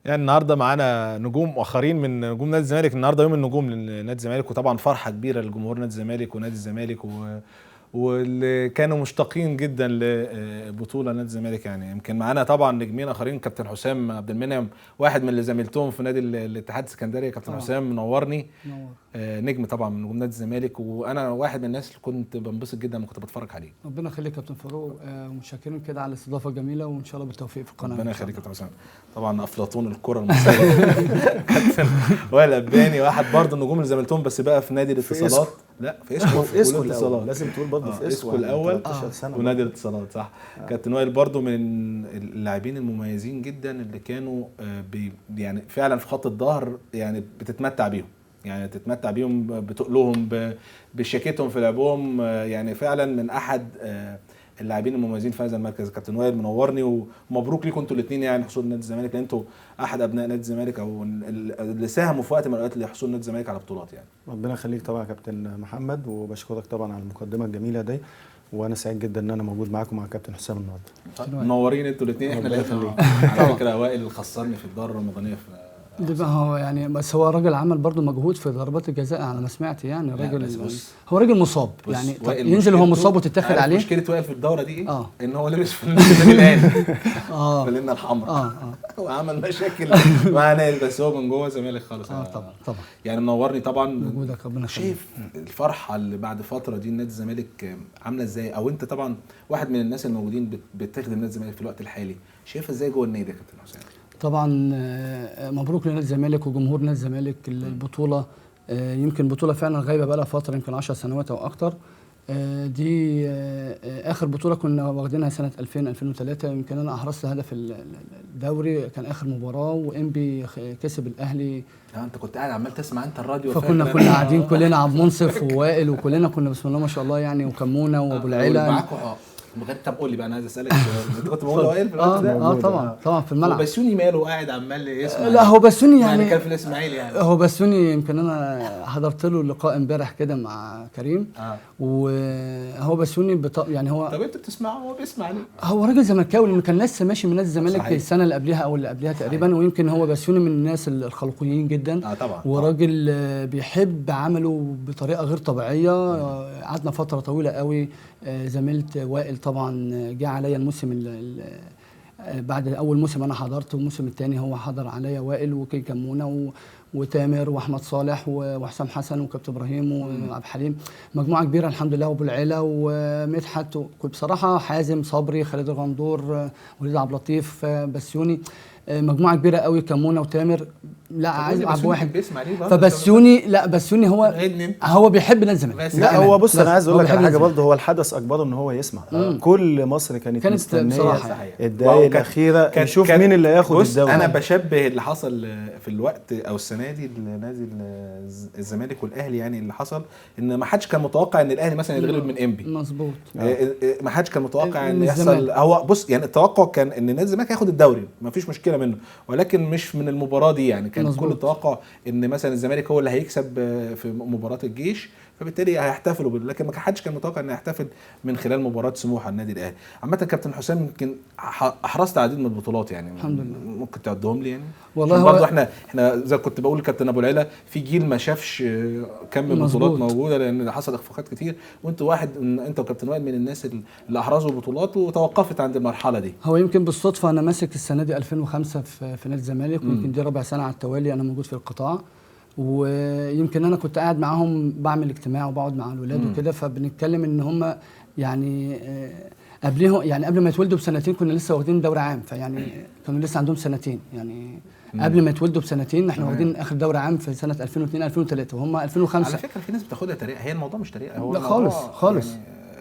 يعني النهارده معانا نجوم اخرين من نجوم نادي الزمالك. النهارده يوم النجوم لنادي الزمالك، وطبعا فرحه كبيره لجمهور نادي الزمالك ونادي الزمالك واللي كانوا مشتاقين جدا لبطوله نادي الزمالك. يعني يمكن معانا طبعا نجمين اخرين، كابتن حسام عبد المنعم، واحد من اللي زميلتهم في نادي الاتحاد السكندري. كابتن حسام منورني. نجم طبعا من نجوم نادي الزمالك، وانا واحد من الناس اللي كنت بنبسط جدا لما كنت بتفرج عليه. ربنا يخليك يا كابتن فاروق، ومتشكرين كده على الاستضافه الجميله، وان شاء الله بالتوفيق في القناه. ربنا يخليك يا كابتن حسام. طبعا افلاطون الكره المصريه كابتن وائل أباني، واحد برضه النجوم اللي زميلتهم بس بقى في نادي الاتصالات. لا في اسكو الاتصالات، لازم تقول برضه في اسكو الاول ونادي الاتصالات، صح. كابتن وائل برضه من اللاعبين المميزين جدا اللي كانوا يعني فعلا في خط الظهر، يعني بتتمتع بيهم، يعني تتمتع بيهم بتقلهم بشياكتهم في لعبهم. يعني فعلا من احد اللاعبين المميزين في هذا المركز. كابتن وائل منورني، ومبروك ليكم انتوا الاثنين يعني حصول نادي الزمالك، لان انتوا احد ابناء نادي الزمالك او اللي ساهموا في وقت من الاوقات لحصول نادي الزمالك على بطولات. يعني ربنا يخليك طبعا يا كابتن محمد، وبشكرك طبعا على المقدمه الجميله دي، وانا سعيد جدا ان انا موجود معاكم مع كابتن حسام النهارده. منورين انتوا الاثنين. احنا اللي على فكره وائل خسرني في الدوره الرمضانيه ده بقى هو يعني، بس هو راجل عمل برضه مجهود في ضربات الجزاء على ما سمعت. يعني راجل هو راجل مصاب، يعني ينزل هو مصاب وتتاخد عليه. مشكله وائل في الدوره دي ايه؟ ان هو لابس في النادي الاهلي فلنا الحمراء وعمل مشاكل مع نادي، بس هو من جوه زمالك خالص. طبعا يعني منورني طبعا وجودك. ربنا يخليك. شايف الفرحه اللي بعد فتره دي نادي الزمالك عامله ازاي؟ او انت طبعا واحد من الناس الموجودين بتخدم نادي الزمالك في الوقت الحالي، شايفها ازاي جوه النادي يا كابتن حسام؟ طبعا مبروك لنادي الزمالك وجمهور نادي الزمالك البطوله. يمكن بطوله فعلا غايبه بقى لها فتره، يمكن 10 سنوات او اكتر. دي اخر بطوله كنا واخدينها سنه 2003. يمكن انا احرزت هدف الدوري، كان اخر مباراه، وانبي كسب الاهلي. انت كنت قاعد عمال تسمع انت الراديو، فكنا قاعدين كلنا، عبد المنصف ووائل وكلنا كنا بسم الله ما شاء الله يعني، وكمونه وابو العيله معاكم. طب قول لي بقى، انا عايز اسالك انت كنت بقول وائل في الوقت ده؟ طبعا في الملعب. هو بسيوني ماله قاعد عمال يسمع؟ لا هو بسيوني يعني كان في الاسماعيلي يعني. هو بسيوني يمكن انا حضرت له لقاء امبارح كده مع كريم. وهو بسيوني يعني هو. طب انت بتسمعه وهو بيسمع ليه؟ هو راجل زملكاوي، لانه كان لسه ماشي من نادي الزمالك السنه اللي قبلها او اللي قبلها تقريبا. ويمكن هو بسيوني من الناس الخلقيين جدا. طبعا. وراجل بيحب عمله بطريقه غير طبيعيه. قعدنا فتره طويله قوي. زميلت وائل طبعا جه عليا الموسم بعد اول موسم انا حضرت، والموسم الثاني هو حضر عليا وائل وكي كمونه وتامر واحمد صالح وحسام حسن وكابتن ابراهيم وعبد الحليم، مجموعه كبيره الحمد لله، وابو العيله ومدحت، كنت بصراحه حازم صبري، خالد الغندور، وليد عبد اللطيف، بسيوني، مجموعه كبيره قوي، كمونه وتامر. لا عايز العب واحد. فبسيوني لا بسيوني هو بيحب نادي الزمالك. لا هو بص، انا عايز اقول لك على حاجه برضه، هو الحدث اجبره ان هو يسمع. كل مصر كانت مستنيه الدقايق الاخيره نشوف مين اللي هياخد الدوري. انا بشبه اللي حصل في الوقت او السنه دي لنادي الزمالك والاهلي، يعني اللي حصل ان ما حدش كان متوقع ان الاهلي مثلا يتغلب من انبي. مظبوط. ما حدش كان متوقع ان يحصل. هو بص، يعني التوقع كان ان نادي الزمالك هياخد الدوري، ما فيش مشكله منه، ولكن مش من المباراه دي. يعني كان كل التوقع ان مثلا الزمالك هو اللي هيكسب في مباراه الجيش، فبالتالي هيحتفلوا لكن ما حدش كان متوقع ان يحتفل من خلال مباراه سموحه النادي الاهلي. عامه كابتن حسام يمكن احرزت عديد من البطولات، يعني الحمد لله. ممكن تعدهم لي؟ يعني والله برضه احنا زي كنت بقول لكابتن ابو العيله، في جيل ما شافش كم من بطولات موجوده، لان حصل اخفاقات كتير، وانت واحد انت وكابتن وائل من الناس اللي احرزوا بطولات وتوقفت عند المرحله دي. هو يمكن بالصدفه انا ماسك السنه دي 2005 في نادي الزمالك، ويمكن دي رابع سنه على التوالي انا موجود في القطاع. ويمكن انا كنت قاعد معاهم بعمل اجتماع وبقعد مع الولاد وكده، فبنتكلم ان هم يعني قبلهم، يعني قبل ما يتولدوا بسنتين كنا لسه واخدين دوري عام، فيعني كانوا لسه عندهم سنتين، يعني قبل ما يتولدوا بسنتين احنا واخدين اخر دوري عام في سنه 2002 2003 وهم 2005. على فكره في ناس بتاخدها طريقه، هي الموضوع مش طريقه، هو لا خالص. يعني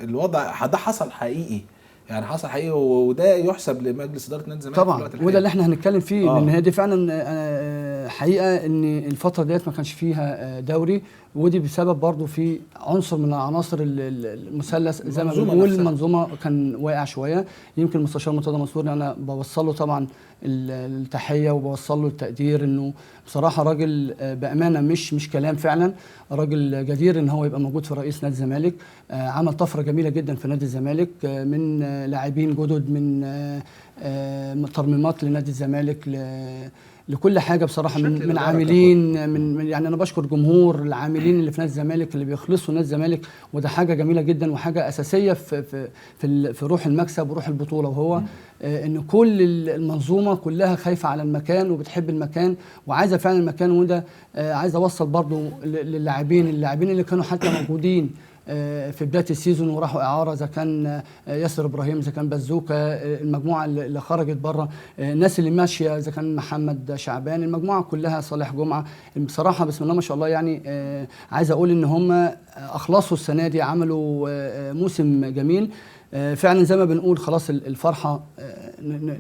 الوضع ده حصل حقيقي، يعني حصل حقيقي، وده يحسب لمجلس اداره نادي الزمالك طبعا، وده اللي احنا هنتكلم فيه. لان هي دي فعلا حقيقه ان الفتره ديت ما كانش فيها دوري، ودي بسبب برضو في عنصر من عناصر المثلث زي ما بنقول، المنظومه كان واقع شويه. يمكن المستشار مرتضى منصور انا بوصل له طبعا التحيه وبوصل له التقدير، انه بصراحه راجل بامانه مش كلام، فعلا راجل جدير ان هو يبقى موجود في رئيس نادي الزمالك. عمل طفره جميله جدا في نادي الزمالك، من لاعبين جدد، من ترميمات لنادي الزمالك، لكل حاجه بصراحه من عاملين من يعني انا بشكر جمهور العاملين اللي في نادي الزمالك اللي بيخلصوا نادي الزمالك، وده حاجه جميله جدا وحاجه اساسيه في روح المكسب وروح البطوله، وهو ان كل المنظومه كلها خايفه على المكان وبتحب المكان وعايزه فعلا المكان. وده عايز اوصل برضو للاعبين اللي كانوا حتى موجودين في بدايه السيزون وراحوا اعاره، اذا كان ياسر ابراهيم، اذا كان بزوكه، المجموعه اللي خرجت بره، الناس اللي ماشيه، اذا كان محمد شعبان، المجموعه كلها، صالح جمعه، بصراحه بسم الله ما شاء الله يعني. عايز اقول ان هم اخلصوا السنه دي، عملوا موسم جميل فعلا. زي ما بنقول خلاص الفرحه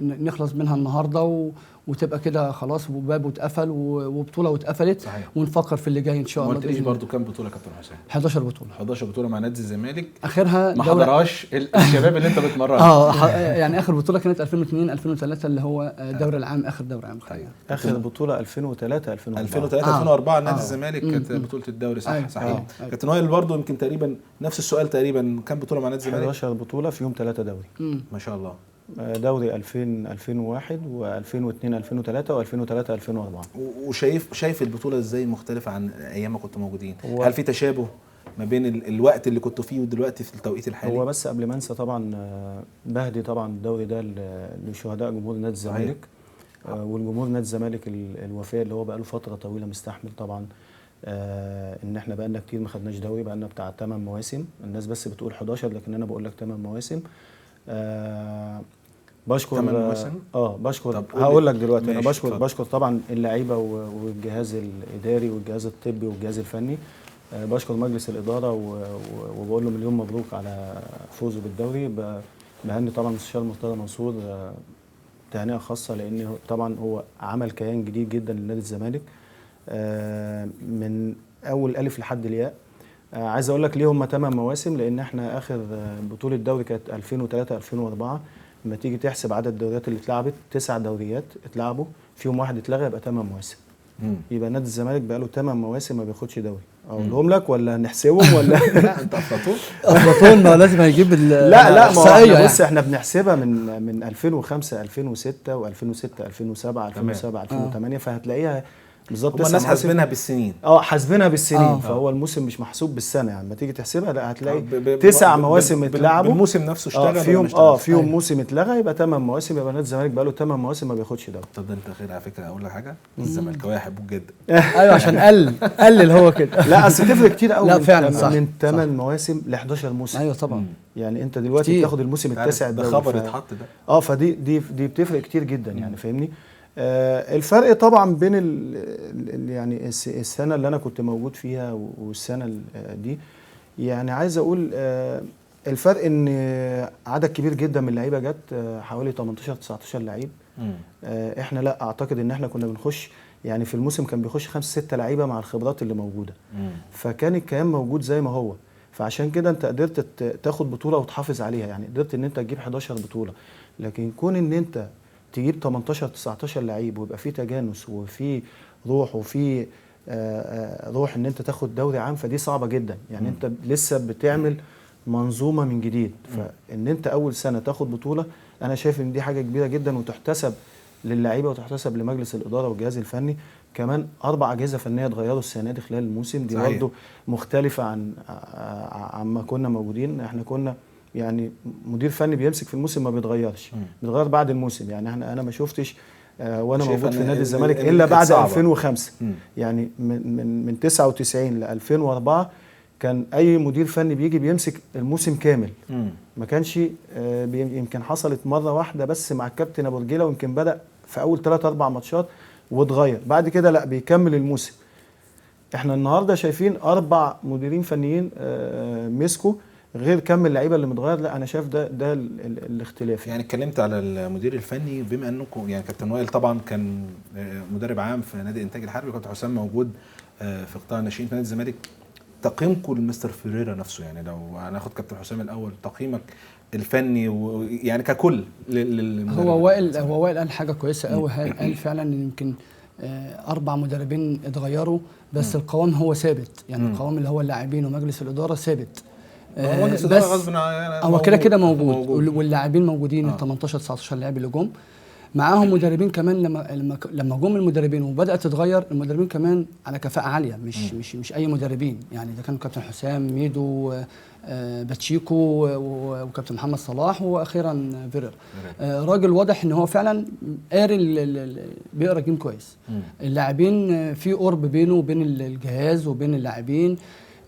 نخلص منها النهارده وتبقى كده خلاص، وباب واتقفل وبطوله واتقفلت. صحيح. ونفكر في اللي جاي ان شاء الله. ما قلتليش برضه كام بطوله يا كابتن حسام؟ 11 بطوله. 11 بطوله مع نادي الزمالك، اخرها ما حضرهاش الشباب اللي انت بتمرنهم. يعني اخر بطوله كانت 2002 2003 اللي هو الدوري العام، اخر دوري عام. اخر بطوله 2003 2004 نادي الزمالك كانت بطوله الدوري. صحيح. كابتن وائل برضه يمكن تقريبا نفس السؤال، تقريبا كام بطوله مع نادي الزمالك؟ 11 بطوله فيهم 3 دوري. ما شاء الله. دوري 2000 2001 و2002 2003 و2003 2004. وشايف البطوله ازاي مختلفه عن ايام ما كنتوا موجودين؟ هل في تشابه ما بين الوقت اللي كنتوا فيه ودلوقتي في التوقيت الحالي؟ هو بس قبل ما انسى طبعا بهدي طبعا الدوري ده لشهداء جمهور نادي الزمالك والجمهور نادي الزمالك الوفاء اللي هو بقى له فتره طويله مستحمل طبعا. ان احنا بقى لنا كتير ما خدناش دوري، بقى لنا بتاع 8 مواسم. الناس بس بتقول 11 لكن انا بقول لك 8 مواسم. بشكر 8 مواسم. بشكر. هقول لك دلوقتي انا بشكر طبعا اللعيبه والجهاز الاداري والجهاز الطبي والجهاز الفني. بشكر مجلس الاداره وبقول له مليون مبروك على فوزه بالدوري. بهني طبعا المستشار مرتضى منصور تهنئه خاصه، لان طبعا هو عمل كيان جديد جدا لنادي الزمالك من اول الف لحد الياء. عايز اقول لك ليه هم 8 مواسم، لان احنا اخر بطوله دوري كانت 2003 2004. لما تيجي تحسب عدد الدوريات اللي اتلعبت 9 دوريات اتلعبوا فيهم واحد اتلغى، يبقى 8 مواسم. يبقى نادي الزمالك بقى له 8 مواسم ما بياخدش دوري. اقولهم لك ولا نحسبهم ولا لا انت افلاطون ما لازم هيجيب لا ما بص احنا بنحسبها من 2005 2006 و2006 2007 2007 2008 فهتلاقيها بالظبط. هم الناس حاسبينها بالسنين. حاسبينها بالسنين. فهو الموسم مش محسوب بالسنه، يعني لما تيجي تحسبها لا هتلاقي 9 مواسم اتلعبوا. الموسم نفسه اشتغل فيهم موسم اتلغى، يبقى 8 مواسم. يبقى نادي الزمالك بقى له 8 مواسم ما بياخدش دوري. طب ده انت خير على فكره. اقول لك حاجه، الزمالكاويه يحبوك جدا. ايوه عشان قلل هو كده. لا اصل تفرق كتير قوي. لا فعلا صح. من 8 مواسم ل 11 موسم. ايوه طبعا. يعني انت دلوقتي بتاخد الموسم التاسع ده خبر اتحط ده. فدي بتفرق كتير جدا يعني فاهمني. الفرق طبعا بين يعني السنه اللي انا كنت موجود فيها والسنه دي، يعني عايز اقول الفرق ان عدد كبير جدا من اللعيبه جت، حوالي 18 19 لعيب. احنا لا اعتقد ان احنا كنا بنخش يعني في الموسم كان بيخش 5 6 لعيبه مع الخبرات اللي موجوده. فكان الكيان موجود زي ما هو، فعشان كده انت قدرت تاخد بطوله وتحافظ عليها. يعني قدرت ان انت تجيب 11 بطوله، لكن كون ان انت تجيب 18 19 لعيب ويبقى في تجانس وفي روح وفي روح ان انت تاخد دوري عام، فدي صعبه جدا. يعني انت لسه بتعمل منظومه من جديد، فان انت اول سنه تاخد بطوله انا شايف ان دي حاجه كبيره جدا، وتحتسب للعيبه وتحتسب لمجلس الاداره والجهاز الفني. كمان 4 اجهزه فنيه اتغيروا السنه دي خلال الموسم، دي برضه مختلفه عن ما كنا موجودين. احنا كنا يعني مدير فني بيمسك في الموسم ما بيتغيرش، بيتغير بعد الموسم. يعني انا ما شفتش وانا موجود في نادي الزمالك الا بعد 2005. يعني من 99 ل 2004 كان اي مدير فني بيجي بيمسك الموسم كامل. ما كانش يمكن حصلت مره واحده بس مع الكابتن ابو رجيله، ويمكن بدا في اول 3 4 ماتشات واتغير، بعد كده لا بيكمل الموسم. احنا النهارده شايفين 4 مديرين فنيين مسكوا غير كم اللعيبه اللي متغير. لا انا شايف ده الاختلاف. يعني اتكلمت على المدير الفني، بما انكم يعني كابتن وائل طبعا كان مدرب عام في نادي الانتاج الحربي، كابتن حسام موجود في قطاع الناشئين في نادي الزمالك. تقييمكم لمستر فيريرا نفسه، يعني لو هناخد كابتن حسام الاول، تقييمك الفني ويعني ككل هو وائل قال حاجه كويسه قوي. قال فعلا ان يمكن 4 مدربين اتغيروا بس القوام هو ثابت. يعني القوام اللي هو اللاعبين ومجلس الاداره ثابت. هو مجلس الإدارة غصب عن هو كده موجود واللاعبين موجودين ال 18 19 لاعب اللي جم معاهم مدربين كمان. لما جم المدربين وبدات تتغير المدربين كمان على كفاءه عاليه، مش اي مدربين يعني. ده كان كابتن حسام ميدو، باتشيكو، وكابتن محمد صلاح، واخيرا فيرر. راجل واضح ان هو فعلا بيقرا جيم كويس. اللاعبين في قرب بينه وبين الجهاز وبين اللاعبين،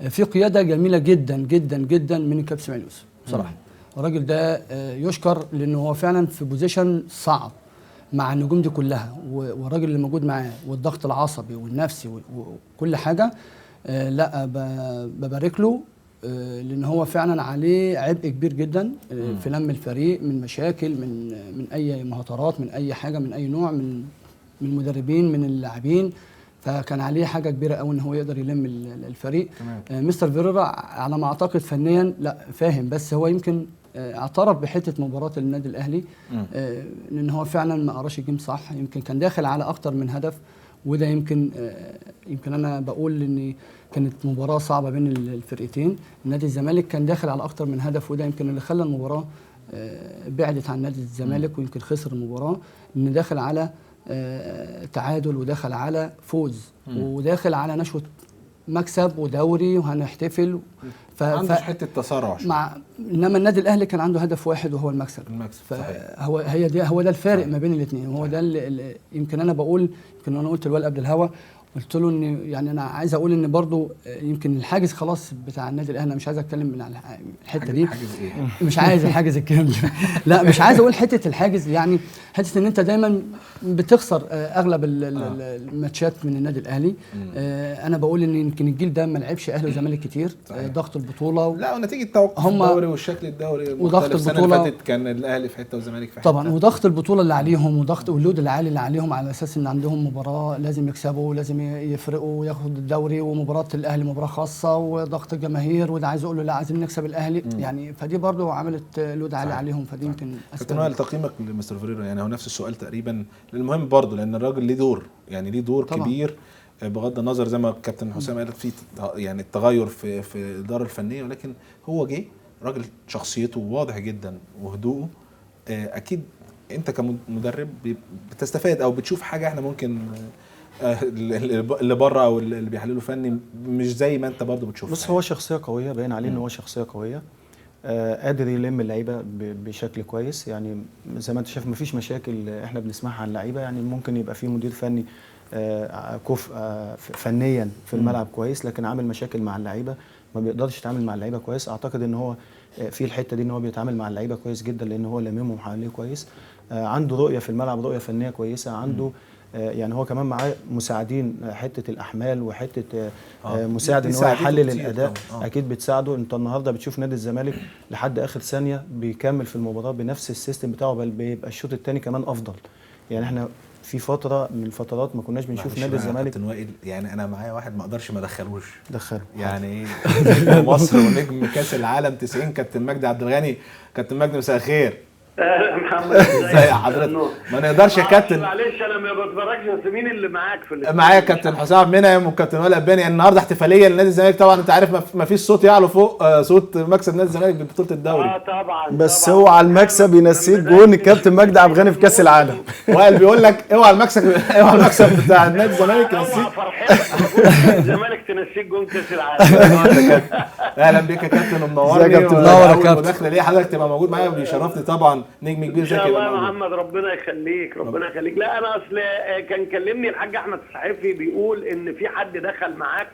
في قياده جميله جدا جدا جدا من الكابتن اسماعيل يوسف بصراحه. الراجل ده يشكر لانه هو فعلا في بوزيشن صعب مع النجوم دي كلها، والراجل اللي موجود معاه والضغط العصبي والنفسي وكل حاجه. لا ببارك له، لان هو فعلا عليه عبء كبير جدا في لم الفريق من مشاكل، من اي مهاترات، من اي حاجه، من اي نوع، من المدربين، من اللاعبين. فكان عليه حاجه كبيره قوي ان هو يقدر يلم الفريق. مستر فيريرا على ما اعتقد فنيا لا فاهم، بس هو يمكن اعترف بحته مباراه النادي الاهلي، لان هو فعلا ما قراش الجيم صح. يمكن كان داخل على اكتر من هدف، وده يمكن انا بقول ان كانت مباراه صعبه بين الفرقتين. نادي الزمالك كان داخل على اكتر من هدف، وده يمكن اللي خلى المباراه بعدت عن نادي الزمالك، ويمكن خسر المباراه، ان داخل على تعادل، وداخل على فوز، وداخل على نشوه مكسب ودوري وهنحتفل. عنده حته تسارع انما النادي الاهلي كان عنده هدف واحد وهو المكسب. هو ده الفارق صحيح ما بين الاثنين. وهو ده اللي يمكن انا بقول، يمكن انا قلت الوالد قبل الهوا، قلت له ان يعني انا عايز اقول ان برضو يمكن الحاجز خلاص بتاع النادي الاهلي. انا مش عايز اتكلم من على الحته دي، حاجز ايه؟ مش عايز الحاجز الكلام ده لا مش عايز اقول حته الحاجز، يعني حته ان انت دايما بتخسر اغلب الماتشات من النادي الاهلي. انا بقول ان يمكن الجيل ده ما لعبش اهلي وزمالك كتير. ضغط البطوله لا ونتيجه توقف الدوري والشكل الدوري وضغط البطوله. السنه اللي فاتت كان الاهلي في حته والزمالك في حته طبعا، وضغط البطوله اللي عليهم، وضغط واللود العالي اللي عليهم، على اساس ان عندهم مباراه لازم يكسبوا، لازم يفرقوا وياخدوا الدوري، ومباراه الاهلي مباراه خاصه، وضغط الجماهير، وده عايز اقول له لا عايزين نكسب الاهلي. يعني فدي برضو عملت لود عالي عليهم. فدي يمكن كابتن وائل، تقييمك لمستر فيريرا يعني هو نفس السؤال تقريبا. المهم برضو لان الراجل ليه دور، يعني ليه دور طبعا كبير، بغض النظر زي ما الكابتن حسام قال في يعني التغير في الاداره الفنيه، ولكن هو جه راجل شخصيته واضح جدا وهدوءه. اكيد انت كمدرب بتستفاد او بتشوف حاجه احنا ممكن اللي بره او اللي بيحللوا فني مش زي ما انت برضو بتشوف. بص هو شخصيه قويه، باين عليه ان هو شخصيه قويه، قادر يلم اللعيبه بشكل كويس. يعني زي ما انت شايف مفيش مشاكل احنا بنسمعها عن اللعيبه. يعني ممكن يبقى في مدير فني كفء فنيا في الملعب كويس، لكن عامل مشاكل مع اللعيبه، ما بيقدرش يتعامل مع اللعيبه كويس. اعتقد ان هو في الحته دي ان هو بيتعامل مع اللعيبه كويس جدا، لان هو لاممهم حواليه كويس. عنده رؤيه في الملعب، رؤيه فنيه كويسه. عنده يعني هو كمان معاه مساعدين، حته الاحمال وحته مساعد ان هو يحلل الاداء. اكيد بتساعده. انت النهارده بتشوف نادي الزمالك لحد اخر ثانيه بيكمل في المباراه بنفس السيستم بتاعه، بل بيبقى الشوط الثاني كمان افضل. يعني احنا في فتره من الفترات ما كناش بنشوف نادي الزمالك. كابتن وائل يعني انا معايا واحد ما اقدرش ما ادخلوش. دخله يعني ايه مصر ونجم كاس العالم 90 كابتن مجدي عبد الغني. كابتن مجدي مساء الخير. محمد ازي حضرتك؟ ما نقدرش يا كابتن. معلش انا ما بتفرجش، بس مين اللي معاك في معايا كابتن حسام منعم والكابتن وائل اباني. النهارده احتفاليه لنادي الزمالك، طبعا انت عارف ما فيش صوت يعلو فوق صوت مكسب نادي الزمالك ببطوله الدوري. طبعا بس هو على المكسب ينسيك جون الكابتن مجدي عبد الغني في كاس العالم. وائل بيقول لك اوعى المكسب بتاع نادي الزمالك ينسيك. فرحتك الزمالك تنسيك جون كاس العالم. اهلا بيك يا كابتن ومنورني. ازيك يا كابتن؟ منور يا كابتن. مداخله ليه حضرتك تبقى موجود معايا وبيشرفني طبعا، نجم كبير زي كده. والله يا محمد ربنا يخليك ربنا يخليك. لا انا اصل كان كلمني الحاج احمد الصحيفي بيقول ان في حد دخل معاك،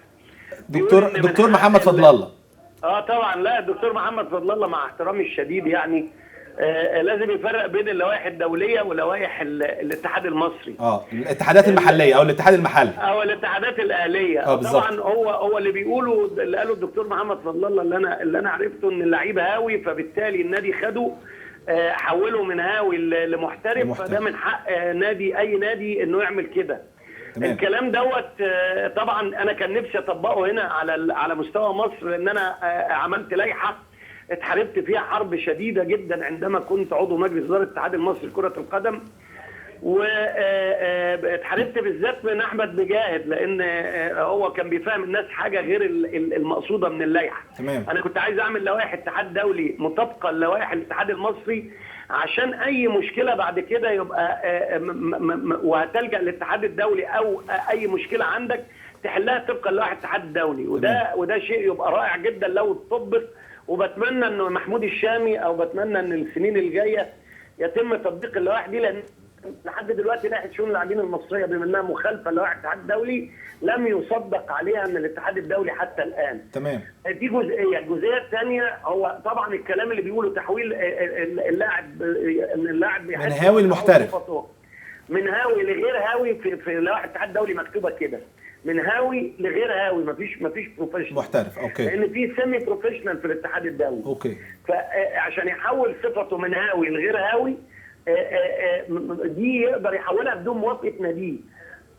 دكتور محمد فضل الله. طبعا. لا الدكتور محمد فضل الله مع احترامي الشديد يعني لازم يفرق بين اللوائح الدوليه ولوائح الاتحاد المصري. الاتحادات المحليه او الاتحاد المحلي او الاتحادات الاهليه. طبعا هو اللي بيقوله اللي قاله الدكتور محمد فضل الله اللي انا عرفته ان اللعيب هاوي، فبالتالي النادي خده حوله من هاوي لمحترف. فده من حق اي نادي انه يعمل كده. تمام. الكلام دوت طبعا انا كان نفسي اطبقه هنا على مستوى مصر، لان انا عملت لائحه اتحاربت فيها حرب شديده جدا عندما كنت عضو مجلس اداره الاتحاد المصري لكره القدم. واتحاربت بالذات من احمد مجاهد، لان هو كان بيفهم الناس حاجه غير المقصوده من اللائحه. تمام. انا كنت عايز اعمل لوائح اتحاد دولي مطابقه لوائح الاتحاد المصري، عشان اي مشكله بعد كده يبقى وهتلجا للاتحاد الدولي او اي مشكله عندك تحلها طبقا لوائح الاتحاد الدولي، وده شيء يبقى رائع جدا لو اتطبق. وبتمنى انه محمود الشامي او بتمنى ان السنين الجايه يتم تطبيق اللوائح دي، لان لحد دلوقتي لائحه شؤون اللاعبين المصريه بما انها مخالفه لوائح الاتحاد الدولي لم يصدق عليها من الاتحاد الدولي حتى الان. تمام. دي جزئيه، الجزئيه الثانيه هو طبعا الكلام اللي بيقوله تحويل اللاعب، ان اللاعب من هاوي المحترف، من هاوي لغير هاوي. في لوائح الاتحاد الدولي مكتوبه كده، من هاوي لغير هاوي، مفيش بروفيشنال محترف. اوكي. لان في سيمي بروفيشنال في الاتحاد الدولي. اوكي. فعشان يحول صفته من هاوي لغير هاوي دي يقدر يحولها بدون موافقه ناديه.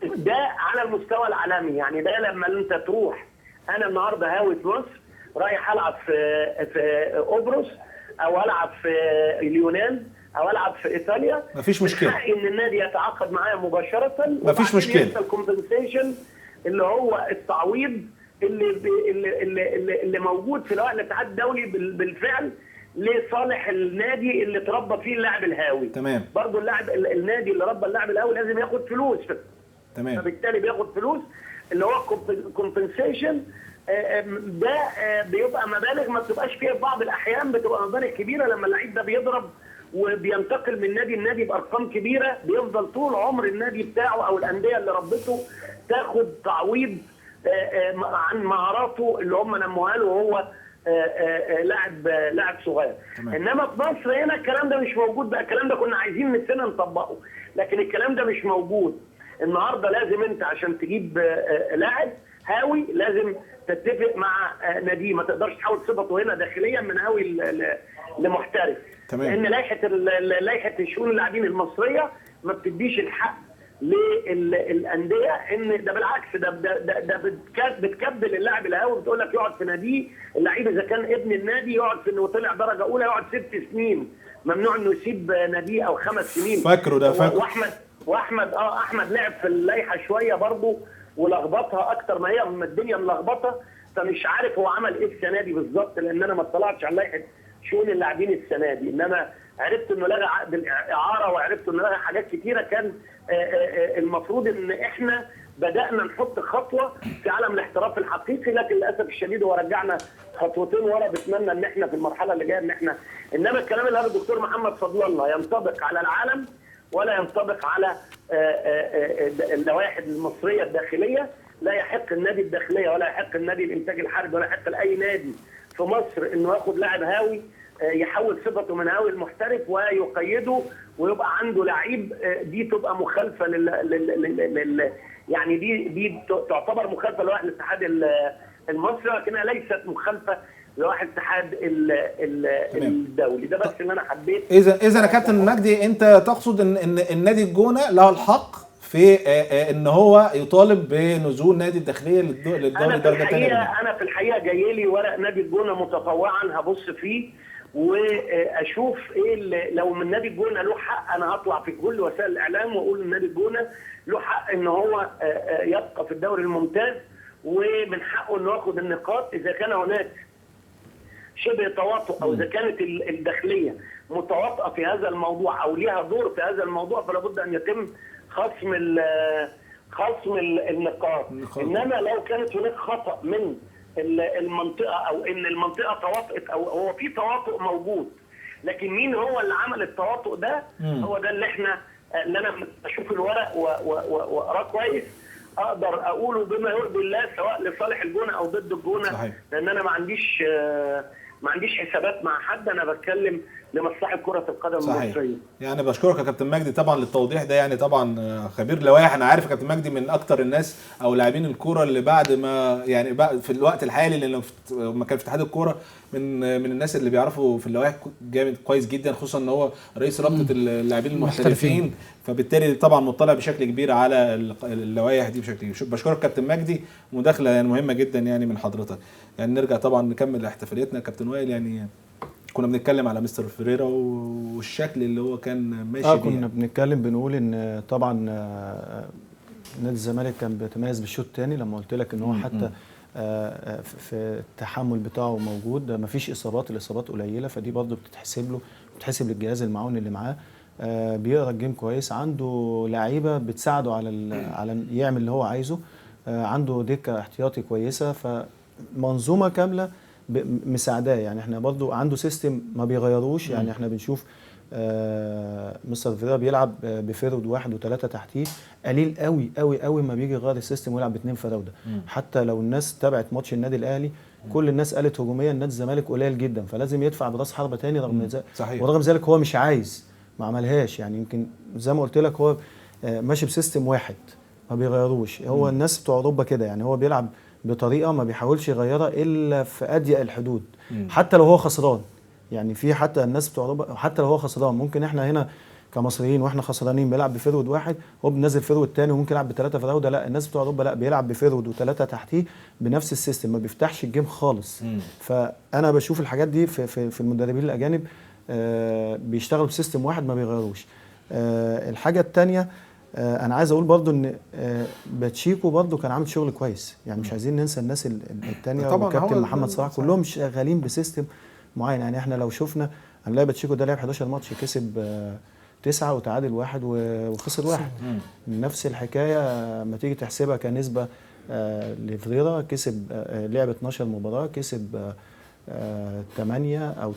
ده على المستوى العالمي، يعني ده لما انت تروح، انا النهارده هاوي في مصر رايح العب في قبرص او العب في اليونان او العب في ايطاليا، مفيش مشكله. حق ان النادي يتعاقد معايا مباشره، مفيش مشكله. الكومبنسيشن اللي هو التعويض اللي موجود في لوائح الاتحاد الدولي بالفعل لصالح النادي اللي تربى فيه اللاعب الهاوي. تمام. برضه النادي اللي ربى اللاعب الهاوي لازم ياخد فلوس. تمام. فبالتالي بياخد فلوس اللي هو كومبنسيشن. ده بيبقى مبالغ ما بتبقاش فيها، في بعض الاحيان بتبقى مبالغ كبيره لما اللعيب ده بيضرب وبينتقل من نادي لنادي بارقام كبيره، بيفضل طول عمر النادي بتاعه او الانديه اللي ربته تاخد تعويض عن مهاراته اللي هم نموها له وهو لاعب صغير. تمام. انما في مصر هنا الكلام ده مش موجود. بقى الكلام ده كنا عايزين من سنه نطبقه، لكن الكلام ده مش موجود. النهارده لازم انت عشان تجيب لاعب هاوي لازم تتفق مع نادي، ما تقدرش تحول صفته هنا داخليا من هاوي لمحترف. تمام. لان لائحه شؤون اللاعبين المصريه ما بتديش الحق للانديه ان ده، بالعكس ده بتكبل اللاعب الهاوي، بتقول لك يقعد في ناديه. اللعيب اذا كان ابن النادي يقعد في انه طلع درجه اولى يقعد 6 سنين، ممنوع انه يسيب ناديه او 5 سنين. فاكره ده، فاكره. واحمد لعب في اللائحه شويه برضه ولخبطها اكتر ما هي من الدنيا ملخبطه، فمش عارف هو عمل ايه السنه دي بالظبط، لان انا ما اطلعتش على لائحه شؤون اللاعبين السنه دي. انما عرفت انه لغى عقد الاعاره، وعرفت انه لغى حاجات كتيره كان المفروض ان احنا بدانا نحط خطوه في عالم الاحتراف الحقيقي، لكن للاسف الشديد هو رجعنا خطوتين ورا. بتمنى ان احنا في المرحله اللي جايه ان احنا، انما الكلام اللي قاله الدكتور محمد فضل الله ينطبق على العالم ولا ينطبق على اللوائح المصريه الداخليه. لا يحق النادي الداخليه ولا يحق النادي الانتاج الحربي ولا يحق لاي نادي في مصر انه ياخد لاعب هاوي يحول صفته من هاوي المحترف ويقيده ويبقى عنده لعيب. دي تبقى مخالفه يعني دي تعتبر مخالفه لوائح الاتحاد المصري، لكنها ليست مخالفه لوائح الاتحاد الدولي. ده بس اللي انا حبيت. اذا يا كابتن مجدي انت تقصد ان النادي الجونه له الحق في ان هو يطالب بنزول نادي الداخليه للدوري درجه ثانيه؟ انا في الحقيقه جاي لي ورق نادي الجونه متطوعا هبص فيه واشوف ايه لو من نادي الجونه له حق. انا هطلع في كل وسائل الاعلام واقول ان نادي الجونه له حق ان هو يبقى في الدوري الممتاز، ومن حقه انه ياخد النقاط اذا كان هناك شبه تواطؤ، او اذا كانت الداخليه متواطئه في هذا الموضوع او ليها دور في هذا الموضوع، فلا بد ان يتم خصم النقاط. انما لو كانت هناك خطا من المنطقه او ان المنطقه تواطئت او هو في تواطؤ موجود، لكن مين هو اللي عمل التواطؤ ده؟ هو ده اللي انا اشوف الورق واقراه كويس اقدر اقوله بما يرضي الله، سواء لصالح الجونه او ضد الجونه. صحيح. لان انا ما عنديش حسابات مع حد، انا بتكلم لمصلحه كره القدم المصريه. يعني بشكرك يا كابتن مجدي طبعا للتوضيح ده، يعني طبعا خبير لوائح. انا عارف يا كابتن مجدي من اكتر الناس او لاعبين الكوره اللي بعد ما يعني في الوقت الحالي، لان لما كان في اتحاد الكوره من الناس اللي بيعرفوا في اللوائح جامد كويس جدا، خصوصا ان هو رئيس رابطه اللاعبين المحترفين، فبالتالي طبعا مطلع بشكل كبير على اللوائح دي بشكل كبير. بشكرك كابتن مجدي، مداخله يعني مهمه جدا يعني من حضرتك. يعني نرجع طبعا نكمل احتفاليتنا كابتن وائل. يعني كنا بنتكلم على مستر فيريرا والشكل اللي هو كان ماشي بيه. كنا بنتكلم بنقول ان طبعا نادي الزمالك كان بيتميز بالشوط الثاني، لما قلت لك ان هو حتى في التحمل بتاعه موجود، مفيش اصابات، الاصابات قليله، فدي برضه بتتحسب له، بتتحسب للجهاز المعاون اللي معاه. بيقرا الجيم كويس، عنده لعيبه بتساعده على يعمل اللي هو عايزه، عنده دكه احتياطي كويسه، فمنظومه كامله مساعداه. يعني احنا برضو عنده سيستم ما بيغيروش، يعني احنا بنشوف مستر فيريرا بيلعب بفيرود 1 و3 تحتيه، قليل قوي قوي قوي ما بيجي يغير السيستم ويلعب ب2 فراوده. حتى لو الناس تابعت ماتش النادي الاهلي كل الناس قالت هجوميا نادي الزمالك قليل جدا، فلازم يدفع براس حربه تاني رغم ذلك، ورغم ذلك هو مش عايز، ما عملهاش. يعني يمكن زي ما قلت لك هو ماشي بسيستم واحد ما بيغيروش. هو الناس بتوع اوروبا كده، يعني هو بيلعب بطريقه ما بيحاولش يغيرها الا في اضيق الحدود، حتى لو هو خسران. يعني في حتى الناس بتوع اوروبا حتى لو هو خسران، ممكن احنا هنا كمصريين واحنا خسرانين بيلعب بفيرود 1 هو بنزل فيرود تاني وممكن يلعب ب3 فراوده. لا، الناس بتوع اوروبا لا، بيلعب بفيرود و3 تحتيه بنفس السيستم، ما بيفتحش الجيم خالص. فانا بشوف الحاجات دي في المدربين الاجانب، بيشتغلوا بسيستم واحد ما بيغيروش. الحاجه الثانيه انا عايز اقول برضو ان باتشيكو برضو كان عامل شغل كويس، يعني مش عايزين ننسى الناس الثانيه، وكابتن محمد صلاح كلهم شغالين بسيستم معين. يعني احنا لو شفنا هنلاقي باتشيكو ده لعب 11 ماتش، كسب 9 وتعادل 1 وخسر 1. نفس الحكايه ما تيجي تحسبها كنسبه لفريرا، كسب لعب 12 مباراه، كسب 8 أو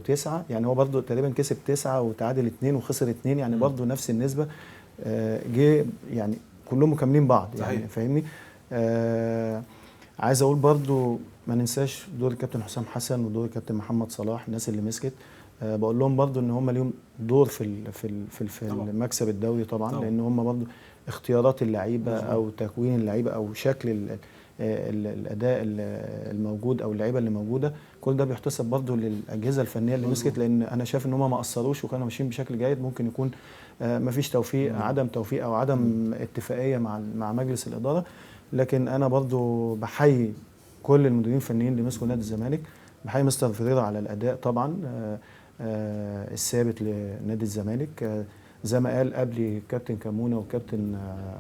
9، يعني هو برضو تقريبا كسب 9 وتعادل 2 وخسر 2، يعني برضو نفس النسبه. جه يعني كلهم مكملين بعض، يعني فاهمني. عايز اقول برضو ما ننساش دور الكابتن حسام حسن ودور الكابتن محمد صلاح، الناس اللي مسكت، بقول لهم برضو ان هم ليهم دور في المكسب الدوري طبعا، لان هم برضو اختيارات اللعيبه او تكوين اللعيبه او شكل الاداء الموجود او اللعيبه اللي موجوده، كل ده بيحتسب برضو للاجهزه الفنيه اللي مسكت، لان انا شايف ان هم ما قصروش وكانوا ماشيين بشكل جيد. ممكن يكون مفيش توفيق، عدم توفيق او عدم اتفاقيه مع مجلس الاداره، لكن انا برضو بحيي كل المديرين الفنيين اللي مسكوا نادي الزمالك، بحيي مستر فيريرا على الاداء طبعا الثابت لنادي الزمالك، زي ما قال قبلي كابتن كمونه وكابتن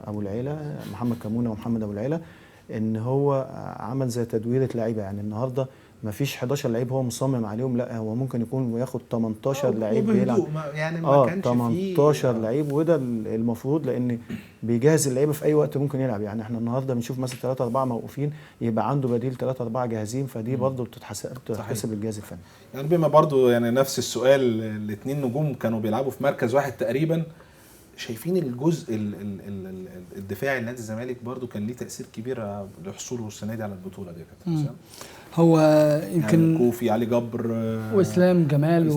ابو العيله محمد كمونه ومحمد ابو العيله، ان هو عمل زي تدويره لعيبه. يعني النهارده ما فيش 11 لعيب هو مصمم عليهم، لا هو ممكن يكون ياخد 18 لعيب بيلعب، يعني ما كانش 18 لعيب، وده المفروض، لان بيجهز اللعيبه في اي وقت ممكن يلعب. يعني احنا النهارده بنشوف مثلا 3 4 موقوفين، يبقى عنده بديل 3 4 جاهزين، فدي برضه بتتحسب للجهاز الفني. يعني بما برضه يعني نفس السؤال، الاثنين نجوم كانوا بيلعبوا في مركز واحد تقريبا، شايفين الجزء الدفاعي لنادي الزمالك برضو كان ليه تأثير كبير لحصوله السنه دي على البطوله دي يا كابتن حسام؟ هو يمكن يعني كوفي، علي جبر، واسلام جمال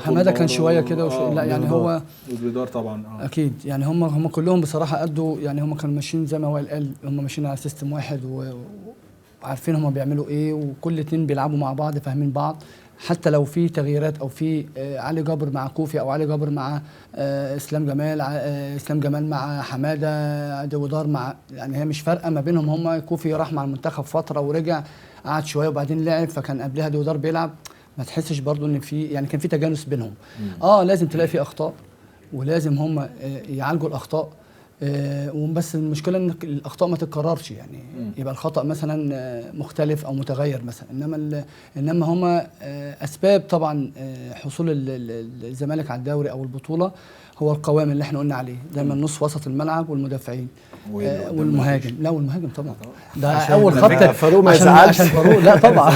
حماده كان شويه كده لا يعني هو وبيدار طبعا اكيد. يعني هم كلهم بصراحه ادوا، يعني هم كانوا ماشيين زي ما هو قال، هم ماشيين على سيستم واحد وعارفين هم بيعملوا ايه، وكل اتنين بيلعبوا مع بعض فاهمين بعض. حتى لو في تغييرات او في علي جبر مع كوفي او علي جبر مع اسلام جمال مع حماده ودار مع، يعني هي مش فارقه ما بينهم. هم كوفي راح مع المنتخب فتره ورجع قعد شويه وبعدين لعب، فكان قبلها ودار بيلعب، ما تحسش برضو ان في يعني كان في تجانس بينهم. لازم تلاقي في اخطاء ولازم هم يعالجوا الاخطاء، وبس المشكله ان الاخطاء ما تتكررش، يعني يبقى الخطا مثلا مختلف او متغير مثلا، انما هم اسباب طبعا حصول الزمالك على الدوري او البطوله هو القوام اللي احنا قلنا عليه دايما، نص وسط الملعب والمدافعين والمهاجم. لا والمهاجم طبعا ده اول خط، فاروق ما يزعلش عشان فاروق لا طبعا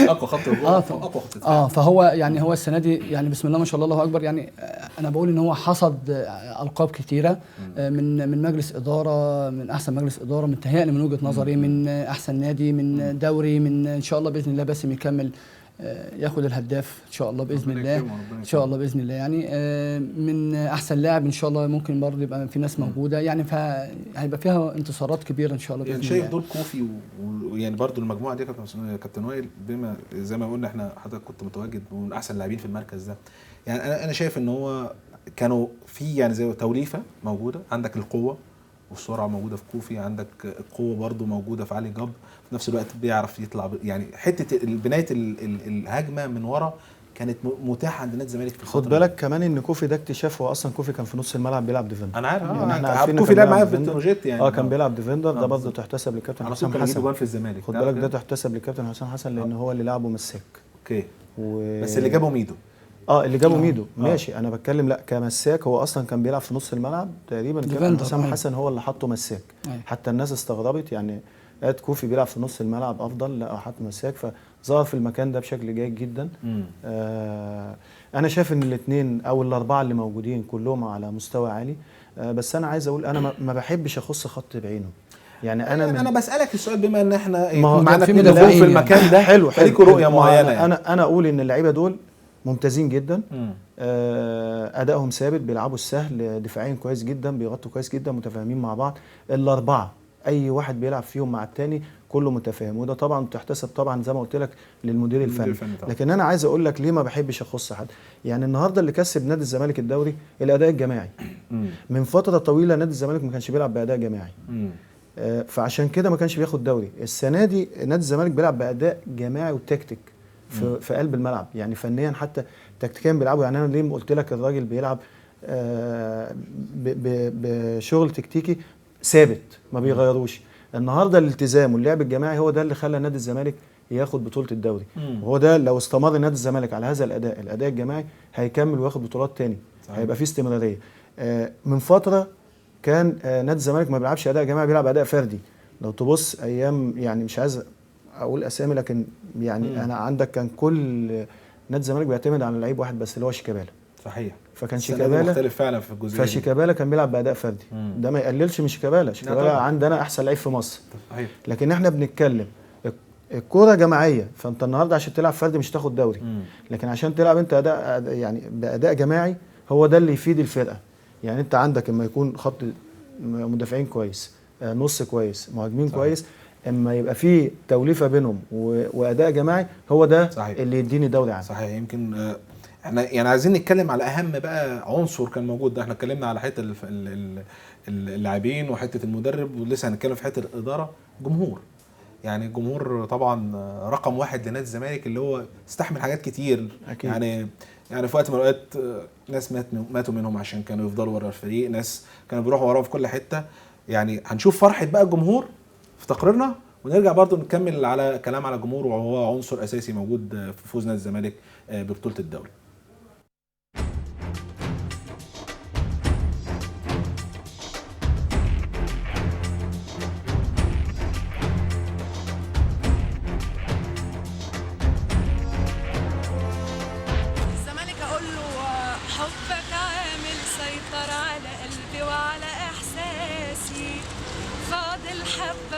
اقوى خط اقوى خط فهو يعني هو السنه دي يعني بسم الله ما شاء الله اكبر، يعني انا بقول ان هو حصد القاب كتيره من مجلس اداره، من احسن مجلس اداره متهيألي من وجهه نظري، من احسن نادي، من دوري، من ان شاء الله باذن الله باسم يكمل ياخد الهداف ان شاء الله باذن الله، ان شاء الله باذن الله، يعني من احسن لاعب ان شاء الله ممكن برضه يبقى في ناس موجوده، يعني فهيبقى فيها انتصارات كبيره ان شاء الله باذن الله. يعني شايف دور كوفي ويعني برضه المجموعه دي كابتن وائل، بما زي ما قلنا احنا حضرتك كنت متواجد ومن احسن اللاعبين في المركز ده، يعني انا شايف ان هو كانوا في يعني زي توليفه موجوده، عندك القوه والسرعه موجوده في كوفي، عندك القوه برضو موجوده في علي جبر، في نفس الوقت بيعرف يطلع يعني حته بنايه الهجمه من ورا كانت متاحه عند نادي الزمالك في خد بالك كمان ان كوفي ده اكتشاف، هو اصلا كوفي كان في نص الملعب بيلعب ديفندر. انا عارف يعني احنا عارفين كوفي لعب معايا في بتروجيت يعني كان بيلعب ديفندر. ده برضه تحتسب للكابتن حسام حسن في الزمالك. خد بالك ده تحتسب للكابتن حسام حسن لان هو اللي لعبه مساك. اوكي. بس اللي جابه ميدو. اللي جابه ميدو ماشي. انا بتكلم لا كمساك، هو اصلا كان بيلعب في نص الملعب تقريبا. كابتن حسام حسن هو اللي حطه مساك. حتى الناس استغربت يعني قالت كوفي بيلعب في نص الملعب افضل، لا حط مساك، فظهر في المكان ده بشكل جيد جدا. انا شايف ان الاثنين او الاربعه اللي موجودين كلهم على مستوى عالي. بس انا عايز اقول انا ما بحبش اخص خط بعينه. يعني انا بسالك السؤال بما ان احنا معانا في مدافعين في المكان ده حلو ليكوا رؤيه معينه يعني. انا اقول ان اللعيبه دول ممتازين جدا. ادائهم ثابت، بيلعبوا السهل، دفاعيا كويس جدا، بيغطوا كويس جدا، متفاهمين مع بعض. الاربعه اي واحد بيلعب فيهم مع الثاني كله متفاهم، وده طبعا تحتسب طبعا زي ما قلت لك للمدير الفني. لكن انا عايز اقول لك ليه ما بحبش اخص حد. يعني النهارده اللي كسب نادي الزمالك الدوري الاداء الجماعي. من فتره طويله نادي الزمالك ما كانش بيلعب باداء جماعي. فعشان كده ما كانش بياخد دوري. السنه دي نادي الزمالك بيلعب باداء جماعي وتكتيك في قلب الملعب، يعني فنيا حتى تكتيكيا بيلعبوا. يعني انا ليه قلت لك الراجل بيلعب بشغل تكتيكي ثابت ما بيغيروش. النهارده الالتزام واللعب الجماعي هو ده اللي خلى نادي الزمالك ياخد بطوله الدوري. وهو ده لو استمر نادي الزمالك على هذا الاداء الجماعي هيكمل وياخد بطولات تاني. هيبقى في استمراريه. من فتره كان نادي الزمالك ما بيلعبش اداء جماعي، بيلعب اداء فردي. لو تبص ايام، يعني مش عايز اقول اسامي، لكن يعني انا عندك كان كل نادي الزمالك بيعتمد على لعيب واحد بس اللي هو شيكابالا. صحيح. فكان شيكابالا مختلف فعلا في الجزئيه. فشيكابالا كان بيلعب باداء فردي. ده ما يقللش من شيكابالا. شيكابالا عندنا احسن لعيب في مصر. صحيح. لكن احنا بنتكلم الكوره جماعيه، فانت النهارده عشان تلعب فردي مش هتاخد دوري. لكن عشان تلعب انت اداء يعني باداء جماعي هو ده اللي يفيد الفرقه. يعني انت عندك اما يكون خط مدافعين كويس، نص كويس، مهاجمين كويس، اما يبقى في توليفه بينهم واداء جماعي هو ده صحيح. اللي يديني دوري عام. صحيح. يمكن احنا يعني عايزين نتكلم على اهم بقى عنصر كان موجود ده. احنا اتكلمنا على حته اللاعبين وحته المدرب، ولسه هنتكلم في حته الاداره. جمهور، يعني الجمهور طبعا رقم واحد لنادي الزمالك، اللي هو استحمل حاجات كتير. أكيد. يعني في وقت من الاوقات ناس ماتوا منهم عشان كانوا يفضلوا ورا الفريق، ناس كانوا بيروحوا وراه في كل حته. يعني هنشوف فرحه بقى الجمهور في تقريرنا، ونرجع برضو نكمل على كلام على الجمهور، وهو عنصر اساسي موجود في فوز نادي الزمالك ببطوله الدوري.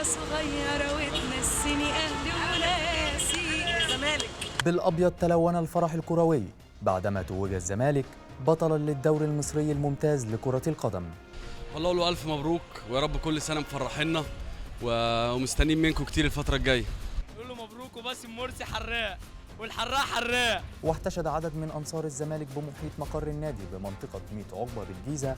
صغيرة وتنسيني أهلي وناسي. الزمالك بالأبيض تلون الفرح الكروي بعدما توج الزمالك بطلا للدوري المصري الممتاز لكرة القدم. والله له ألف مبروك، ويا رب كل سنة مفرحينا ومستنيين منكم كتير الفترة الجاية. نقول له مبروك وباسم مرسي حراق والحراق حراق. واحتشد عدد من أنصار الزمالك بمحيط مقر النادي بمنطقة ميت عقبة بالجيزة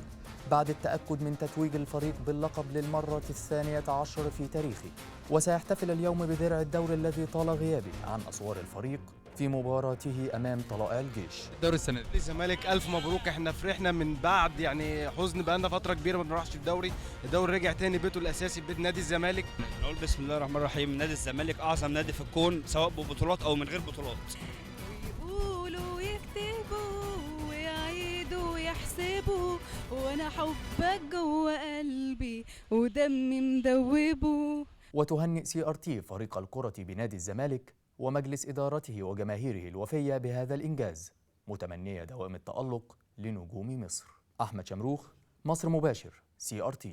بعد التأكد من تتويج الفريق باللقب للمرة 12 في تاريخه، وسيحتفل اليوم بدرع الدوري الذي طال غيابه عن أسوار الفريق في مباراته أمام طلائع الجيش. دوري السنة دي الزمالك ألف مبروك. احنا فرحنا من بعد يعني حزن، بقالنا فترة كبيرة ما بنروحش الدوري رجع تاني بيته الأساسي بيت نادي الزمالك. نقول بسم الله الرحمن الرحيم، نادي الزمالك أعظم نادي في الكون سواء ببطولات أو من غير بطولات. ويقولوا ويكتبوا ويعيدوا ويحسبوا، وانا حبك جوه قلبي ودمي مدوبه. وتهنئ CRT فريق الكرة بنادي الزمالك ومجلس إدارته وجماهيره الوفية بهذا الإنجاز، متمنية دوام التألق لنجوم مصر. أحمد شمروخ، مصر مباشر، CRT.